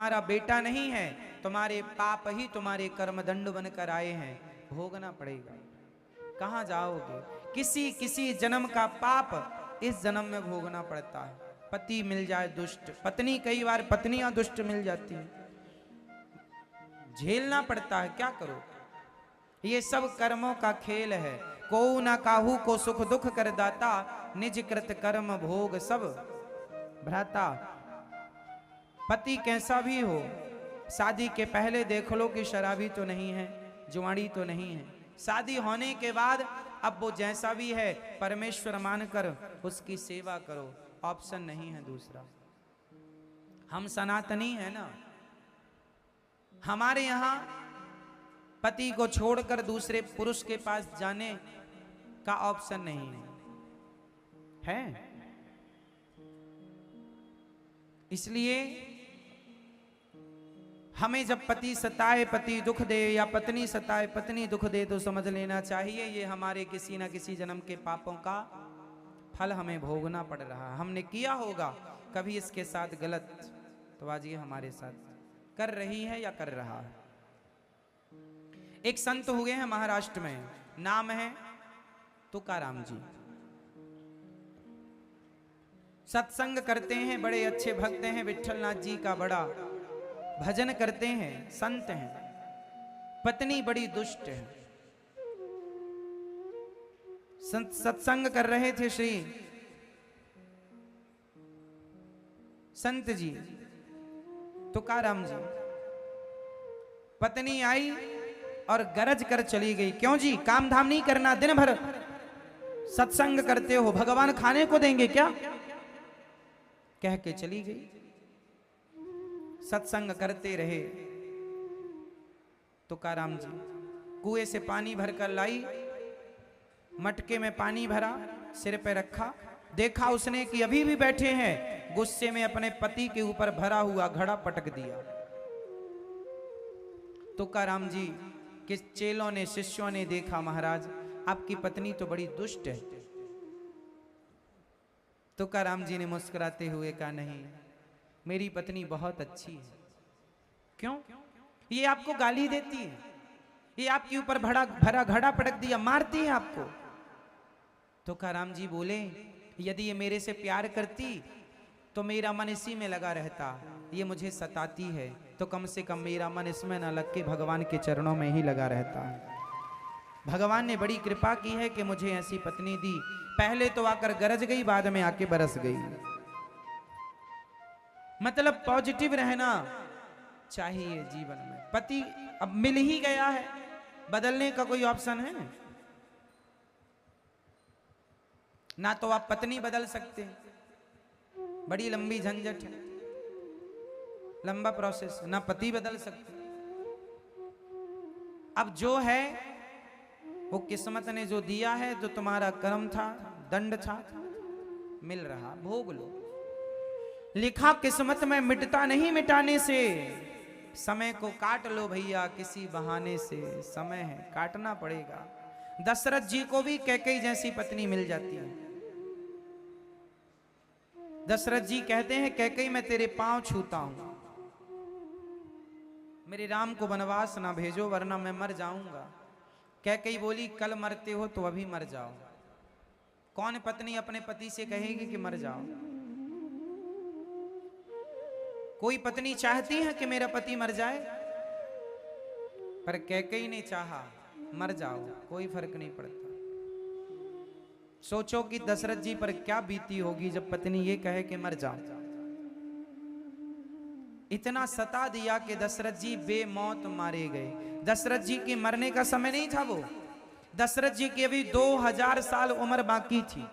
तुम्हारा बेटा नहीं है, तुम्हारे पाप ही तुम्हारे कर्म दंड बनकर आए हैं, भोगना पड़ेगा। कहां जाओगे? किसी किसी जन्म का पाप इस जन्म में भोगना पड़ता है। पति मिल जाए दुष्ट, पत्नी, कई बार पत्नियां दुष्ट मिल जाती हैं, झेलना पड़ता है, क्या करो। ये सब कर्मों का खेल है। को ना काहू को सुख दुख कर दाता, निज कृत कर्म भोग सब भ्राता। पति कैसा भी हो, शादी के पहले देख लो कि शराबी तो नहीं है, जुआड़ी तो नहीं है। शादी होने के बाद अब वो जैसा भी है परमेश्वर मानकर उसकी सेवा करो, ऑप्शन नहीं है दूसरा। हम सनातनी है ना, हमारे यहां पति को छोड़कर दूसरे पुरुष के पास जाने का ऑप्शन नहीं है। इसलिए हमें जब पति सताए, पति दुख दे, या पत्नी सताए, पत्नी दुख दे, तो समझ लेना चाहिए ये हमारे किसी ना किसी जन्म के पापों का फल हमें भोगना पड़ रहा है। हमने किया होगा कभी इसके साथ गलत, तो आज ये हमारे साथ कर रही है या कर रहा है। एक संत हुए हैं महाराष्ट्र में, नाम है तुकाराम जी। सत्संग करते हैं, बड़े अच्छे भक्त हैं, विठलनाथ जी का बड़ा भजन करते हैं, संत हैं। पत्नी बड़ी दुष्ट है। सत्संग कर रहे थे श्री संत जी तुकाराम जी। पत्नी आई और गरज कर चली गई, क्यों जी, काम धाम नहीं करना, दिन भर सत्संग करते हो, भगवान खाने को देंगे क्या, कह के चली गई। सत्संग करते रहे। तुकाराम जी कुएं से पानी भरकर लाई, मटके में पानी भरा, सिर पे रखा, देखा उसने कि अभी भी बैठे हैं, गुस्से में अपने पति के ऊपर भरा हुआ घड़ा पटक दिया। तुकाराम जी के चेलों ने, शिष्यों ने देखा, महाराज आपकी पत्नी तो बड़ी दुष्ट है। तुकाराम जी ने मुस्कुराते हुए कहा, नहीं, मेरी पत्नी बहुत अच्छी है। क्यों? ये आपको गाली देती है, ये आपके ऊपर भरा घड़ा पटक दिया, मारती है आपको। तुकाराम जी बोले, यदि ये मेरे से प्यार करती तो मेरा मन इसी में लगा रहता, ये मुझे सताती है तो कम से कम मेरा मन इसमें न लग के भगवान के चरणों में ही लगा रहता है। भगवान ने बड़ी कृपा की है कि मुझे ऐसी पत्नी दी। पहले तो आकर गरज गई, बाद में आके बरस गई। मतलब पॉजिटिव रहना चाहिए जीवन में। पति अब मिल ही गया है, बदलने का कोई ऑप्शन है ना, तो आप पत्नी बदल सकते हैं, बड़ी लंबी झंझट है, लंबा प्रोसेस, ना पति बदल सकते। अब जो है वो किस्मत ने जो दिया है, जो तुम्हारा कर्म था, दंड था, मिल रहा, भोग लो। लिखा किस्मत में मिटता नहीं मिटाने से, समय को काट लो भैया किसी बहाने से, समय है काटना पड़ेगा। दशरथ जी को भी कैकेयी जैसी पत्नी मिल जाती है। दशरथ जी कहते हैं, कैकेयी मैं तेरे पांव छूता हूं, मेरे राम को वनवास ना भेजो वरना मैं मर जाऊंगा। कैकेयी बोली, कल मरते हो तो अभी मर जाओ। कौन पत्नी अपने पति से कहेगी कि मर जाओ? कोई पत्नी चाहती है कि मेरा पति मर जाए, पर कैकेयी ने चाहा, मर जाओ, कोई फर्क नहीं पड़ता। सोचो कि दशरथ जी पर क्या बीती होगी जब पत्नी ये कहे कि मर जाओ। इतना सता दिया कि दशरथ जी बेमौत मारे गए। दशरथ जी के मरने का समय नहीं था वो, दशरथ जी की अभी 2000 साल उम्र बाकी थी।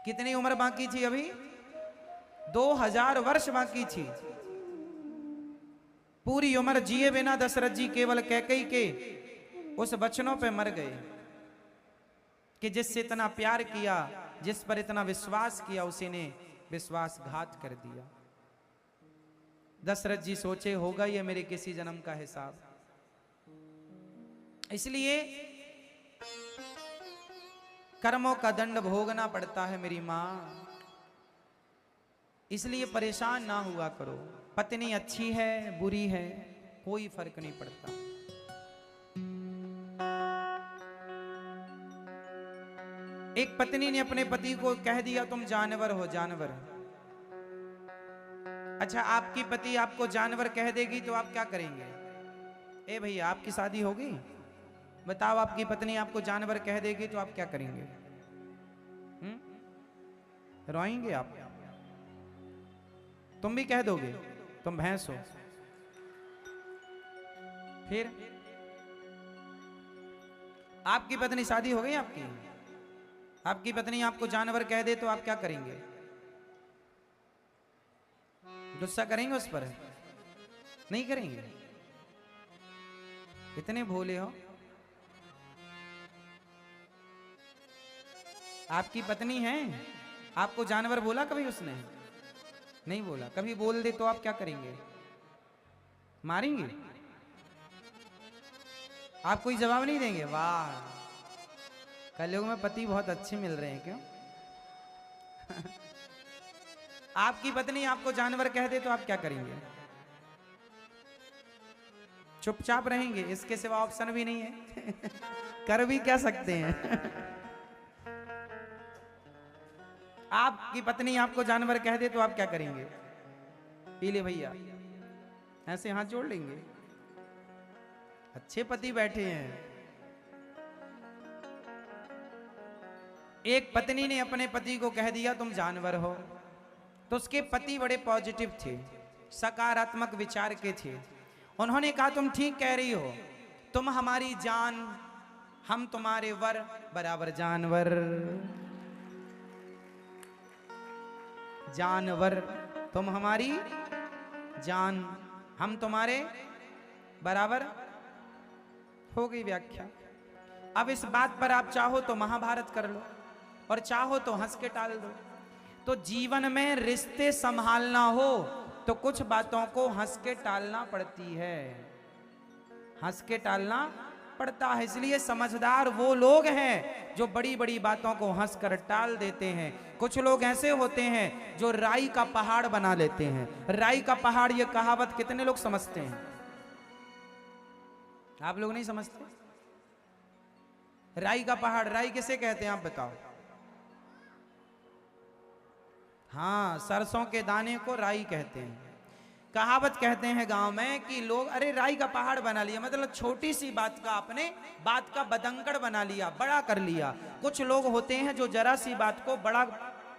कितनी उम्र बाकी थी? अभी 2000 वर्ष बाकी थी। पूरी उम्र जिए बिना दशरथ जी केवल कैकेयी के उस वचनों पे मर गए कि जिससे इतना प्यार किया, जिस पर इतना विश्वास किया, उसी ने विश्वासघात कर दिया। दशरथ जी सोचे, होगा ये मेरे किसी जन्म का हिसाब। इसलिए कर्मों का दंड भोगना पड़ता है मेरी मां। इसलिए परेशान ना हुआ करो। पत्नी अच्छी है बुरी है कोई फर्क नहीं पड़ता। एक पत्नी ने अपने पति को कह दिया तुम जानवर हो, जानवर। अच्छा, आपकी पति आपको जानवर कह देगी तो आप क्या करेंगे? ए भैया, आपकी शादी होगी, बताओ, आपकी पत्नी आपको जानवर कह देगी तो आप क्या करेंगे? रोएंगे आप? तुम भी कह दोगे तुम भैंस हो? फिर आपकी पत्नी, शादी हो गई आपकी, आपकी पत्नी आपको जानवर कह दे तो आप क्या करेंगे? गुस्सा करेंगे उस पर? नहीं करेंगे? इतने भोले हो। आपकी पत्नी है, आपको जानवर बोला कभी उसने? नहीं बोला। कभी बोल दे तो आप क्या करेंगे? मारेंगे? आप कोई जवाब नहीं देंगे? वाह, कलयुग में पति बहुत अच्छे मिल रहे हैं, क्यों? आपकी पत्नी आपको जानवर कह दे तो आप क्या करेंगे? चुपचाप रहेंगे, इसके सिवा ऑप्शन भी नहीं है। कर भी क्या सकते हैं? आपकी पत्नी आपको जानवर कह दे तो आप क्या करेंगे? पी ले भैया, ऐसे हाथ जोड़ लेंगे। अच्छे पति बैठे हैं। एक पत्नी ने अपने पति को कह दिया तुम जानवर हो, तो उसके पति बड़े पॉजिटिव थे, सकारात्मक विचार के थे। उन्होंने कहा तुम ठीक कह रही हो, तुम हमारी जान, हम तुम्हारे वर, बराबर जानवर। जानवर, तुम हमारी जान, हम तुम्हारे बराबर। हो गई व्याख्या। अब इस बात पर आप चाहो तो महाभारत कर लो और चाहो तो हंस के टाल दो। तो जीवन में रिश्ते संभालना हो तो कुछ बातों को हंस के टालना पड़ती है, हंस के टालना पड़ता है। इसलिए समझदार वो लोग हैं जो बड़ी बड़ी बातों को हंस कर टाल देते हैं। कुछ लोग ऐसे होते हैं जो राई का पहाड़ बना लेते हैं। राई का पहाड़, ये कहावत कितने लोग समझते हैं? आप लोग नहीं समझते? राई का पहाड़, राई किसे कहते हैं आप बताओ? हाँ, सरसों के दाने को राई कहते हैं। कहावत कहते हैं गांव में कि लोग, अरे राई का पहाड़ बना लिया, मतलब छोटी सी बात का आपने बात का बदंकड़ बना लिया, बड़ा कर लिया। कुछ लोग होते हैं जो जरा सी बात को बड़ा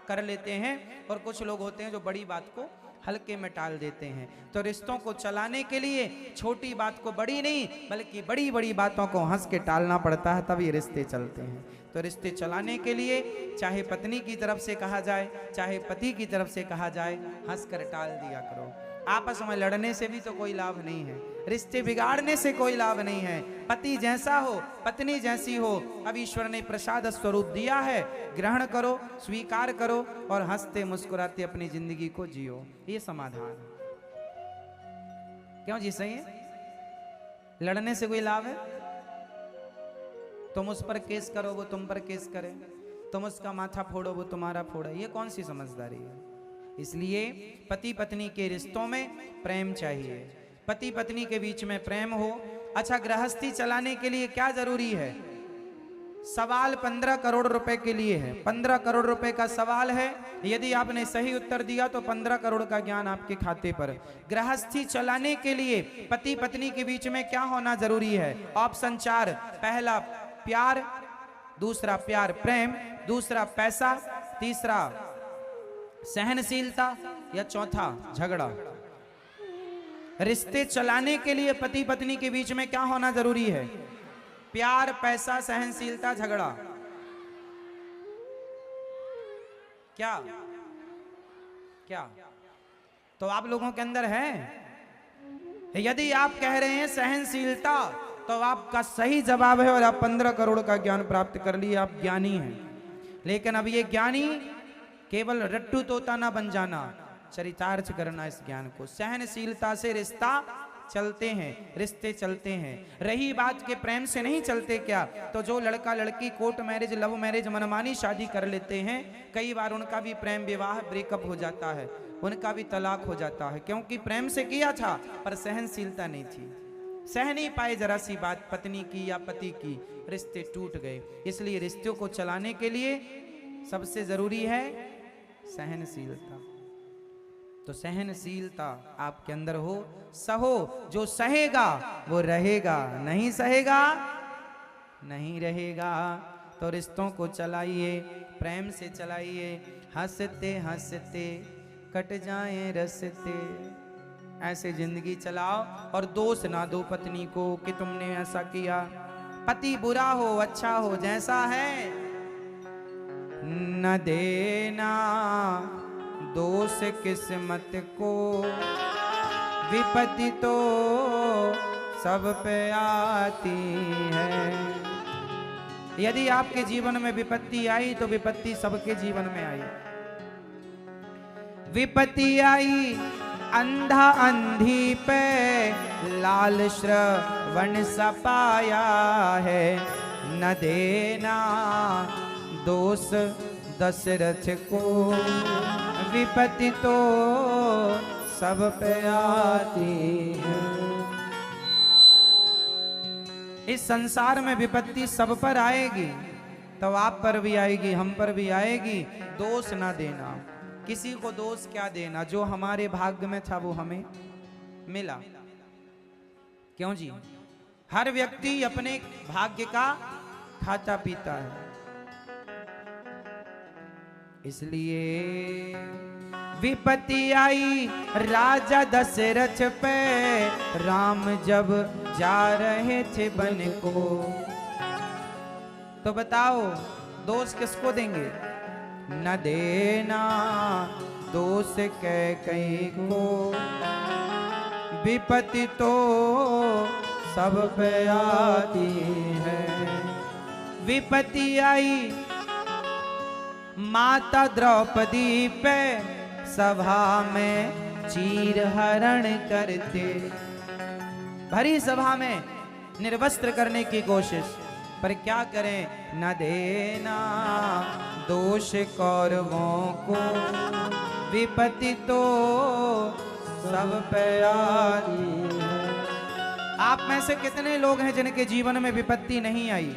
कर लेते हैं और कुछ लोग होते हैं जो बड़ी बात को हल्के में टाल देते हैं। तो रिश्तों को चलाने के लिए छोटी बात को बड़ी नहीं बल्कि बड़ी बड़ी बातों को हंस के टालना पड़ता है, तभी रिश्ते चलते हैं। तो रिश्ते चलाने के लिए चाहे पत्नी की तरफ से कहा जाए चाहे पति की तरफ से कहा जाए, हंस कर टाल दिया करो। आपस में लड़ने से भी तो कोई लाभ नहीं है, रिश्ते बिगाड़ने से कोई लाभ नहीं है। पति जैसा हो, पत्नी जैसी हो, अब ईश्वर ने प्रसाद स्वरूप दिया है, ग्रहण करो, स्वीकार करो और हंसते मुस्कुराते अपनी जिंदगी को जियो। ये समाधान। क्यों जी? सही है? लड़ने से कोई लाभ है? तुम उस पर केस करो वो तुम पर केस करे, तुम उसका माथा फोड़ो वो तुम्हारा फोड़े, ये कौन सी समझदारी है? इसलिए पति पत्नी के रिश्तों में प्रेम चाहिए, पति पत्नी के बीच में प्रेम हो। अच्छा, गृहस्थी चलाने के लिए क्या जरूरी है? सवाल 15 करोड़ रुपए के लिए है। 15 करोड़ रुपए का सवाल है, यदि आपने सही उत्तर दिया तो 15 करोड़ का ज्ञान आपके खाते पर। गृहस्थी चलाने के लिए पति पत्नी के बीच में क्या होना जरूरी है? ऑप्शन 4, पहला प्यार, दूसरा प्यार प्रेम, दूसरा पैसा, तीसरा सहनशीलता या चौथा झगड़ा। रिश्ते चलाने के लिए पति पत्नी के बीच में क्या होना जरूरी है? प्यार, पैसा, सहनशीलता, झगड़ा। क्या क्या तो आप लोगों के अंदर है? यदि आप कह रहे हैं सहनशीलता तो आपका सही जवाब है और आप 15 करोड़ का ज्ञान प्राप्त कर लिए, आप ज्ञानी हैं। लेकिन अब ये ज्ञानी केवल रट्टू तोता ना बन जाना, चरितार्थ करना इस ज्ञान को। सहनशीलता से रिश्ता चलते हैं, रिश्ते चलते हैं। रही बात के प्रेम से नहीं चलते क्या? तो जो लड़का लड़की कोर्ट मैरिज, लव मैरिज, मनमानी शादी कर लेते हैं, कई बार उनका भी प्रेम विवाह ब्रेकअप हो जाता है। उनका भी तलाक हो जाता है, क्योंकि प्रेम से किया था पर सहनशीलता नहीं थी, सह नहीं पाए जरा सी बात पत्नी की या पति की, रिश्ते टूट गए। इसलिए रिश्तों को चलाने के लिए सबसे जरूरी है सहनशीलता। तो सहनशीलता आपके अंदर हो, सहो, जो सहेगा वो रहेगा, नहीं सहेगा नहीं रहेगा। तो रिश्तों को चलाइए, प्रेम से चलाइए, हंसते हंसते कट जाएं रस्ते, ऐसे जिंदगी चलाओ। और दोष ना दो पत्नी को कि तुमने ऐसा किया। पति बुरा हो अच्छा हो जैसा है न देना दोष किस्मत को, विपत्ति तो सब पे आती है। यदि आपके जीवन में विपत्ति आई तो विपत्ति सबके जीवन में आई। विपत्ति आई अंधा अंधी पे, लाल श्रवण सपाया है, न देना दोष दशरथ को, विपत्ति तो सब पे आती है। इस संसार में विपत्ति सब पर आएगी, तो आप पर भी आएगी, हम पर भी आएगी। दोष ना देना, किसी को दोष क्या देना, जो हमारे भाग्य में था वो हमें मिला। क्यों जी? हर व्यक्ति अपने भाग्य का खाता पीता है। इसलिए विपत्ति आई राजा दशरथ पे, राम जब जा रहे थे वन को। तो बताओ दोष किसको देंगे? न देना दोष कैकेयी को, विपत्ति तो सब पे आती है। विपत्ति आई माता द्रौपदी पे, सभा में चीर हरण करते, भरी सभा में निर्वस्त्र करने की कोशिश, पर क्या करें? न देना दोष कौरवों को, विपत्ति तो सब पे आती है। आप में से कितने लोग हैं जिनके जीवन में विपत्ति नहीं आई?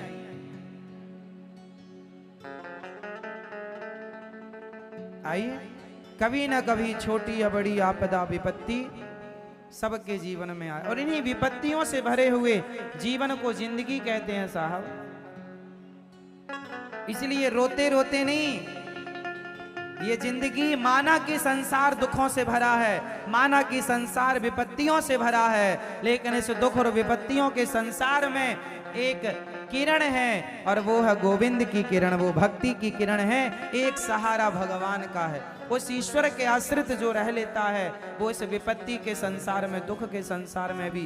आइए, कभी ना कभी छोटी या बड़ी आपदा विपत्ति सबके जीवन में आए। और इन्हीं विपत्तियों से भरे हुए जीवन को जिंदगी कहते हैं साहब। इसलिए रोते रोते नहीं, ये जिंदगी माना कि संसार दुखों से भरा है, माना कि संसार विपत्तियों से भरा है, लेकिन इस दुख और विपत्तियों के संसार में एक किरण है, और वो है गोविंद की किरण, वो भक्ति की किरण है। एक सहारा भगवान का है। उस ईश्वर के आश्रित जो रह लेता है, वो इस विपत्ति के संसार में, दुख के संसार में भी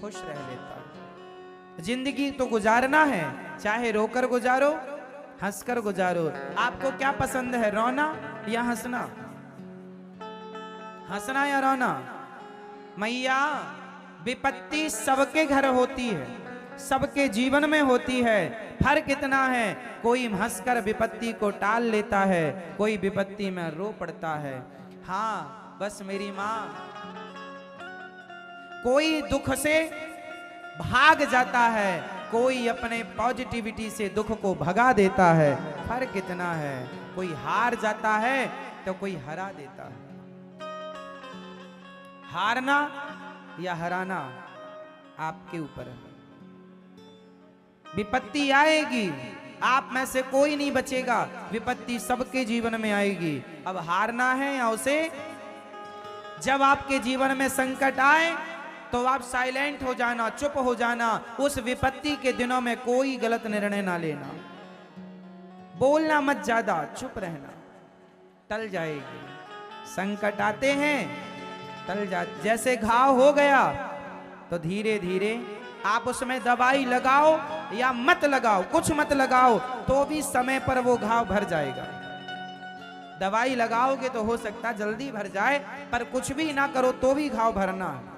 खुश रह लेता है। जिंदगी तो गुजारना है, चाहे रोकर गुजारो, हंसकर गुजारो। आपको क्या पसंद है, रोना या हंसना? हंसना या रोना? मैया, विपत्ति सबके घर होती है, सबके जीवन में होती है। फर्क इतना है, कोई हंसकर विपत्ति को टाल लेता है, कोई विपत्ति में रो पड़ता है। हाँ, बस मेरी माँ, कोई दुख से भाग जाता है, कोई अपने पॉजिटिविटी से दुख को भगा देता है। फर्क इतना है, कोई हार जाता है तो कोई हरा देता है। हारना या हराना आपके ऊपर है। विपत्ति आएगी, आप में से कोई नहीं बचेगा, विपत्ति सबके जीवन में आएगी। अब हारना है या उसे, जब आपके जीवन में संकट आए तो आप साइलेंट हो जाना, चुप हो जाना। उस विपत्ति के दिनों में कोई गलत निर्णय ना लेना, बोलना मत ज्यादा, चुप रहना, टल जाएगी। संकट आते हैं, टल जा। जैसे घाव हो गया तो धीरे धीरे आप उसमें दवाई लगाओ या मत लगाओ, कुछ मत लगाओ, तो भी समय पर वो घाव भर जाएगा। दवाई लगाओगे तो हो सकता जल्दी भर जाए, पर कुछ भी ना करो तो भी घाव भरना है।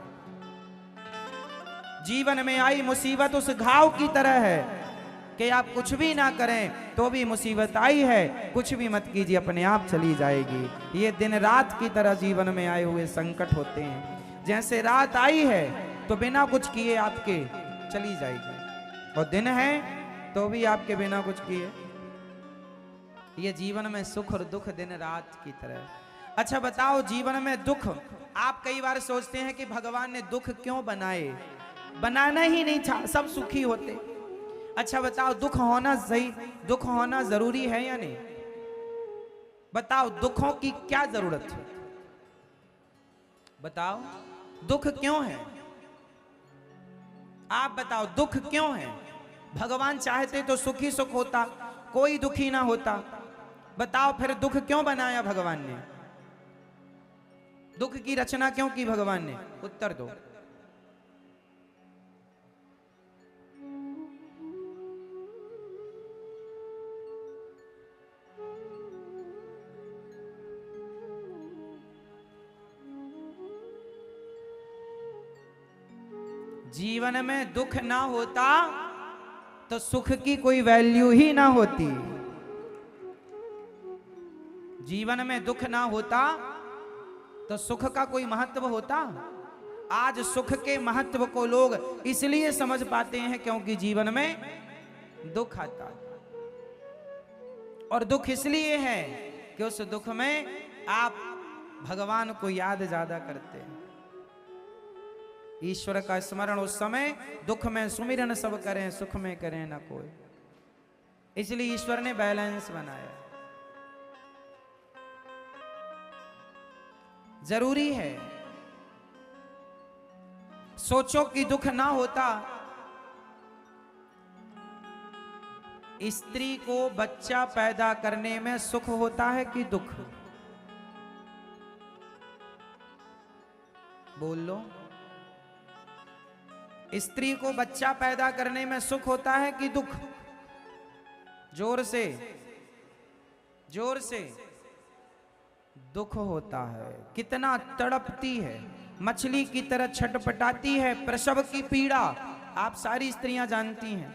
जीवन में आई मुसीबत उस घाव की तरह है कि आप कुछ भी ना करें, तो भी मुसीबत आई है, कुछ भी मत कीजिए, अपने आप चली जाएगी। ये दिन रात की तरह जीवन में आए हुए संकट होते हैं। जैसे रात आई है तो बिना कुछ किए आपके चली जाएगी, और दिन है तो भी आपके बिना कुछ किए। ये जीवन में सुख और दुख दिन रात की तरह। अच्छा बताओ, जीवन में दुख, आप कई बार सोचते हैं कि भगवान ने दुख क्यों बनाए, बनाना ही नहीं था, सब सुखी होते। अच्छा बताओ, दुख होना सही, दुख होना जरूरी है या नहीं? बताओ, दुखों की क्या जरूरत है? बताओ, दुख क्यों है? आप बताओ, दुख क्यों है? भगवान चाहते तो सुखी सुख होता, कोई दुखी ना होता। बताओ फिर दुख क्यों बनाया भगवान ने? दुख की रचना क्यों की भगवान ने? उत्तर दो। जीवन में दुख ना होता तो सुख की कोई वैल्यू ही ना होती। जीवन में दुख ना होता तो सुख का कोई महत्व होता? आज सुख के महत्व को लोग इसलिए समझ पाते हैं क्योंकि जीवन में दुख आता, और दुख इसलिए है कि उस दुख में आप भगवान को याद ज्यादा करते हैं। ईश्वर का स्मरण उस समय, दुख में सुमिरन सब करें, सुख में करें ना कोई। इसलिए ईश्वर ने बैलेंस बनाया। जरूरी है। सोचो कि दुख ना होता, स्त्री को बच्चा पैदा करने में सुख होता है कि दुख? बोल लो। स्त्री को बच्चा पैदा करने में सुख होता है कि दुख? जोर से, जोर से। दुख होता है। कितना तड़पती है, मछली की तरह छटपटाती है, प्रसव की पीड़ा आप सारी स्त्रियां जानती हैं।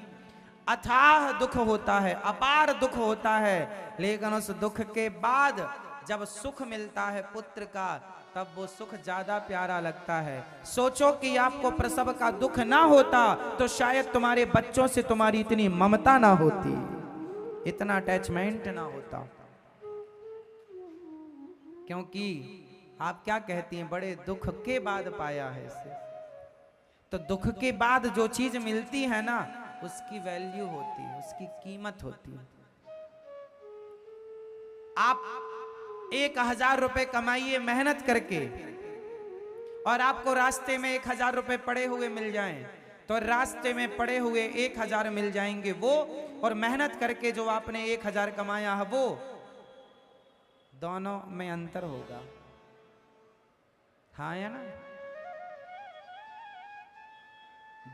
अथाह दुख होता है, अपार दुख होता है, लेकिन उस दुख के बाद जब सुख मिलता है पुत्र का, तब वो सुख ज्यादा प्यारा लगता है। सोचो कि आपको प्रसव का दुख ना होता तो शायद तुम्हारे बच्चों से तुम्हारी इतनी ममता ना होती, इतना अटैचमेंट ना होता। क्योंकि आप क्या कहती हैं, बड़े दुख के बाद पाया है इसे। तो दुख के बाद जो चीज मिलती है ना, उसकी वैल्यू होती है, उसकी कीमत होती है। आप 1000 रुपए कमाइए मेहनत करके, और आपको रास्ते में 1000 रुपए पड़े हुए मिल जाएं, तो रास्ते में पड़े हुए 1000 मिल जाएंगे वो, और मेहनत करके जो आपने 1000 कमाया है वो, दोनों में अंतर होगा। हाँ या ना?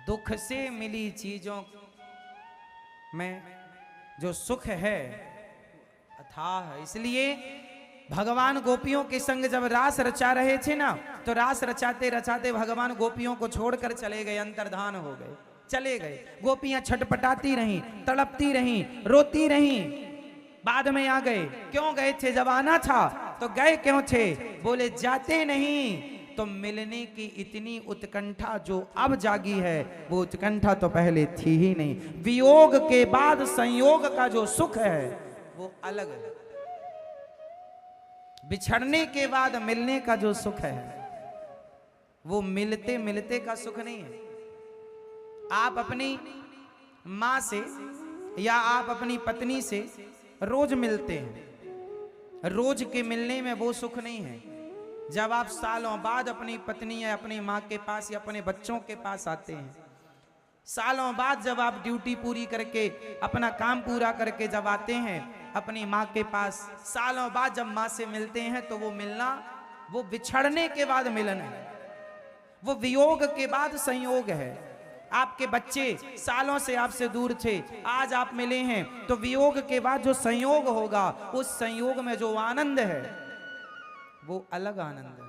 दुख से मिली चीजों में जो सुख है अथाह है। इसलिए भगवान गोपियों के संग जब रास रचा रहे थे ना, तो रास रचाते रचाते भगवान गोपियों को छोड़कर चले गए, अंतर्धान हो गए, चले गए। गोपियां छटपटाती रहीं, तड़पती रहीं, रोती रहीं, बाद में आ गए। क्यों गए थे? जब आना था तो गए क्यों थे? बोले जाते नहीं तो मिलने की इतनी उत्कंठा जो अब जागी है, वो उत्कंठा तो पहले थी ही नहीं। वियोग के बाद संयोग का जो सुख है वो अलग है। बिछड़ने के बाद मिलने का जो सुख है वो मिलते मिलते का सुख नहीं है। आप अपनी माँ से या आप अपनी पत्नी से रोज मिलते हैं, रोज के मिलने में वो सुख नहीं है। जब आप सालों बाद अपनी पत्नी या अपनी माँ के पास या अपने बच्चों के पास आते हैं, सालों बाद जब आप ड्यूटी पूरी करके, अपना काम पूरा करके जब आते हैं अपनी माँ के पास, सालों बाद जब माँ से मिलते हैं, तो वो मिलना, वो बिछड़ने के बाद मिलन है, वो वियोग के बाद संयोग है। आपके बच्चे सालों से आपसे दूर थे, आज आप मिले हैं, तो वियोग के बाद जो संयोग होगा, उस संयोग में जो आनंद है वो अलग आनंद है।